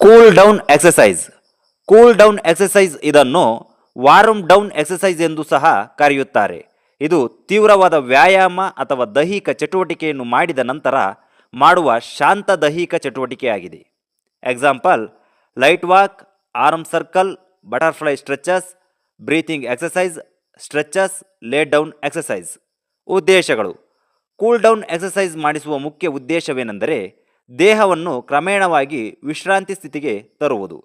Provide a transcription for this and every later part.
Cool down exercise. Cool down exercise ಇದನ್ನು warm down exercise ಎಂದು ಸಹ ಕರೆಯುತ್ತಾರೆ. ಇದು ತೀವ್ರವಾದ ವ್ಯಾಯಾಮ ಅಥವಾ ದೈಹಿಕ ಚಟುವಟಿಕೆಯನ್ನು ಮಾಡಿದ ನಂತರ ಮಾಡುವ ಶಾಂತ ದೈಹಿಕ ಚಟುವಟಿಕೆಯಾಗಿದೆ. Example: light walk, arm circle, butterfly stretches, breathing exercise, stretches, ಲೇ ಡೌನ್ ಎಕ್ಸಸೈಸ್. ಉದ್ದೇಶಗಳು: ಕೂಲ್ ಡೌನ್ ಎಕ್ಸಸೈಸ್ ಮಾಡಿಸುವ ಮುಖ್ಯ ಉದ್ದೇಶವೇನೆಂದರೆ ದೇಹವನ್ನು ಕ್ರಮೇಣವಾಗಿ ವಿಶ್ರಾಂತಿ ಸ್ಥಿತಿಗೆ ತರುವುದು,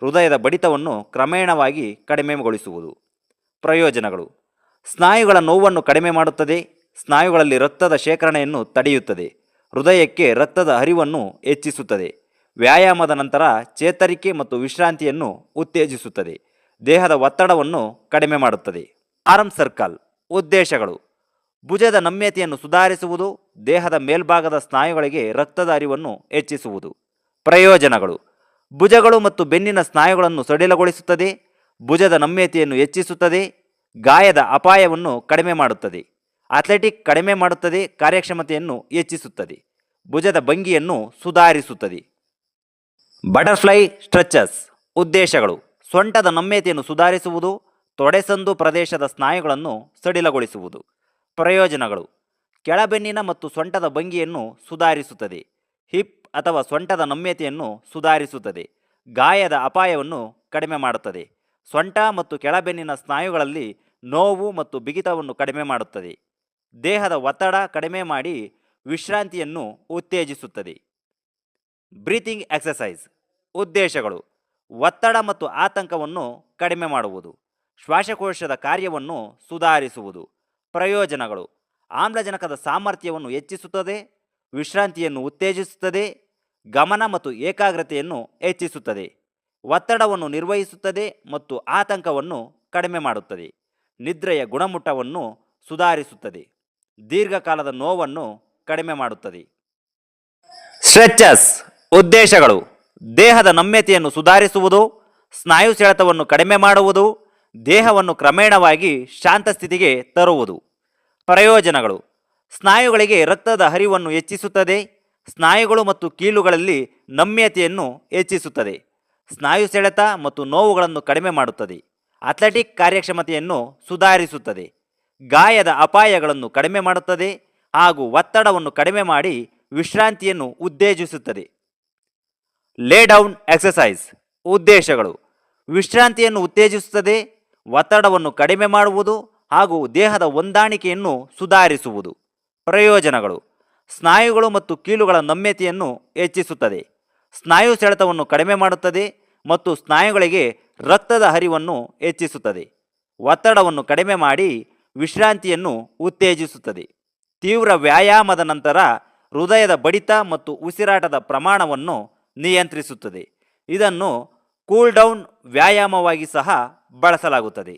ಹೃದಯದ ಬಡಿತವನ್ನು ಕ್ರಮೇಣವಾಗಿ ಕಡಿಮೆಗೊಳಿಸುವುದು. ಪ್ರಯೋಜನಗಳು: ಸ್ನಾಯುಗಳ ನೋವನ್ನು ಕಡಿಮೆ ಮಾಡುತ್ತದೆ, ಸ್ನಾಯುಗಳಲ್ಲಿ ರಕ್ತದ ಶೇಖರಣೆಯನ್ನು ತಡೆಯುತ್ತದೆ, ಹೃದಯಕ್ಕೆ ರಕ್ತದ ಹರಿವನ್ನು ಹೆಚ್ಚಿಸುತ್ತದೆ, ವ್ಯಾಯಾಮದ ನಂತರ ಚೇತರಿಕೆ ಮತ್ತು ವಿಶ್ರಾಂತಿಯನ್ನು ಉತ್ತೇಜಿಸುತ್ತದೆ, ದೇಹದ ಒತ್ತಡವನ್ನು ಕಡಿಮೆ ಮಾಡುತ್ತದೆ. Arm circle. ಉದ್ದೇಶಗಳು: ಭುಜದ ನಮ್ಯತೆಯನ್ನು ಸುಧಾರಿಸುವುದು, ದೇಹದ ಮೇಲ್ಭಾಗದ ಸ್ನಾಯುಗಳಿಗೆ ರಕ್ತದ ಹರಿವನ್ನು ಹೆಚ್ಚಿಸುವುದು. ಪ್ರಯೋಜನಗಳು: ಭುಜಗಳು ಮತ್ತು ಬೆನ್ನಿನ ಸ್ನಾಯುಗಳನ್ನು ಸಡಿಲಗೊಳಿಸುತ್ತದೆ, ಭುಜದ ನಮ್ಯತೆಯನ್ನು ಹೆಚ್ಚಿಸುತ್ತದೆ, ಗಾಯದ ಅಪಾಯವನ್ನು ಕಡಿಮೆ ಮಾಡುತ್ತದೆ, ಅಥ್ಲೆಟಿಕ್ ಕಡಿಮೆ ಮಾಡುತ್ತದೆ, ಕಾರ್ಯಕ್ಷಮತೆಯನ್ನು ಹೆಚ್ಚಿಸುತ್ತದೆ, ಭುಜದ ಭಂಗಿಯನ್ನು ಸುಧಾರಿಸುತ್ತದೆ. Butterfly stretches. ಉದ್ದೇಶಗಳು: ಸೊಂಟದ ನಮ್ಯತೆಯನ್ನು ಸುಧಾರಿಸುವುದು, ತೊಡೆಸಂದು ಪ್ರದೇಶದ ಸ್ನಾಯುಗಳನ್ನು ಸಡಿಲಗೊಳಿಸುವುದು. ಪ್ರಯೋಜನಗಳು: ಕೆಳಬೆನ್ನಿನ ಮತ್ತು ಸೊಂಟದ ಭಂಗಿಯನ್ನು ಸುಧಾರಿಸುತ್ತದೆ, ಹಿಪ್ ಅಥವಾ ಸೊಂಟದ ನಮ್ಯತೆಯನ್ನು ಸುಧಾರಿಸುತ್ತದೆ, ಗಾಯದ ಅಪಾಯವನ್ನು ಕಡಿಮೆ ಮಾಡುತ್ತದೆ, ಸೊಂಟ ಮತ್ತು ಕೆಳಬೆನ್ನಿನ ಸ್ನಾಯುಗಳಲ್ಲಿ ನೋವು ಮತ್ತು ಬಿಗಿತವನ್ನು ಕಡಿಮೆ ಮಾಡುತ್ತದೆ, ದೇಹದ ಒತ್ತಡ ಕಡಿಮೆ ಮಾಡಿ ವಿಶ್ರಾಂತಿಯನ್ನು ಉತ್ತೇಜಿಸುತ್ತದೆ. Breathing exercise. ಉದ್ದೇಶಗಳು: ಒತ್ತಡ ಮತ್ತು ಆತಂಕವನ್ನು ಕಡಿಮೆ ಮಾಡುವುದು, ಶ್ವಾಸಕೋಶದ ಕಾರ್ಯವನ್ನು ಸುಧಾರಿಸುವುದು. ಪ್ರಯೋಜನಗಳು: ಆಮ್ಲಜನಕದ ಸಾಮರ್ಥ್ಯವನ್ನು ಹೆಚ್ಚಿಸುತ್ತದೆ, ವಿಶ್ರಾಂತಿಯನ್ನು ಉತ್ತೇಜಿಸುತ್ತದೆ, ಗಮನ ಮತ್ತು ಏಕಾಗ್ರತೆಯನ್ನು ಹೆಚ್ಚಿಸುತ್ತದೆ, ಒತ್ತಡವನ್ನು ನಿರ್ವಹಿಸುತ್ತದೆ ಮತ್ತು ಆತಂಕವನ್ನು ಕಡಿಮೆ ಮಾಡುತ್ತದೆ, ನಿದ್ರೆಯ ಗುಣಮಟ್ಟವನ್ನು ಸುಧಾರಿಸುತ್ತದೆ, ದೀರ್ಘಕಾಲದ ನೋವನ್ನು ಕಡಿಮೆ ಮಾಡುತ್ತದೆ. ಸ್ಟ್ರೆಚಸ್. ಉದ್ದೇಶಗಳು: ದೇಹದ ನಮ್ಯತೆಯನ್ನು ಸುಧಾರಿಸುವುದು, ಸ್ನಾಯು ಸೆಳೆತವನ್ನು ಕಡಿಮೆ ಮಾಡುವುದು, ದೇಹವನ್ನು ಕ್ರಮೇಣವಾಗಿ ಶಾಂತ ಸ್ಥಿತಿಗೆ ತರುವುದು. ಪ್ರಯೋಜನಗಳು: ಸ್ನಾಯುಗಳಿಗೆ ರಕ್ತದ ಹರಿವನ್ನು ಹೆಚ್ಚಿಸುತ್ತದೆ, ಸ್ನಾಯುಗಳು ಮತ್ತು ಕೀಲುಗಳಲ್ಲಿ ನಮ್ಯತೆಯನ್ನು ಹೆಚ್ಚಿಸುತ್ತದೆ, ಸ್ನಾಯು ಸೆಳೆತ ಮತ್ತು ನೋವುಗಳನ್ನು ಕಡಿಮೆ ಮಾಡುತ್ತದೆ, ಅಥ್ಲೆಟಿಕ್ ಕಾರ್ಯಕ್ಷಮತೆಯನ್ನು ಸುಧಾರಿಸುತ್ತದೆ, ಗಾಯದ ಅಪಾಯಗಳನ್ನು ಕಡಿಮೆ ಮಾಡುತ್ತದೆ ಹಾಗೂ ಒತ್ತಡವನ್ನು ಕಡಿಮೆ ಮಾಡಿ ವಿಶ್ರಾಂತಿಯನ್ನು ಉತ್ತೇಜಿಸುತ್ತದೆ. ಲೇ ಡೌನ್ ಎಕ್ಸಸೈಸ್. ಉದ್ದೇಶಗಳು: ವಿಶ್ರಾಂತಿಯನ್ನು ಉತ್ತೇಜಿಸುತ್ತದೆ, ಒತ್ತಡವನ್ನು ಕಡಿಮೆ ಮಾಡುವುದು ಹಾಗೂ ದೇಹದ ಹೊಂದಾಣಿಕೆಯನ್ನು ಸುಧಾರಿಸುವುದು. ಪ್ರಯೋಜನಗಳು: ಸ್ನಾಯುಗಳು ಮತ್ತು ಕೀಲುಗಳ ನಮ್ಯತೆಯನ್ನು ಹೆಚ್ಚಿಸುತ್ತದೆ, ಸ್ನಾಯು ಸೆಳೆತವನ್ನು ಕಡಿಮೆ ಮಾಡುತ್ತದೆ ಮತ್ತು ಸ್ನಾಯುಗಳಿಗೆ ರಕ್ತದ ಹರಿವನ್ನು ಹೆಚ್ಚಿಸುತ್ತದೆ, ಒತ್ತಡವನ್ನು ಕಡಿಮೆ ಮಾಡಿ ವಿಶ್ರಾಂತಿಯನ್ನು ಉತ್ತೇಜಿಸುತ್ತದೆ, ತೀವ್ರ ವ್ಯಾಯಾಮದ ನಂತರ ಹೃದಯದ ಬಡಿತ ಮತ್ತು ಉಸಿರಾಟದ ಪ್ರಮಾಣವನ್ನು ನಿಯಂತ್ರಿಸುತ್ತದೆ. ಇದನ್ನು ಕೂಲ್ ಡೌನ್ ವ್ಯಾಯಾಮವಾಗಿ ಸಹ ಬಳಸಲಾಗುತ್ತದೆ.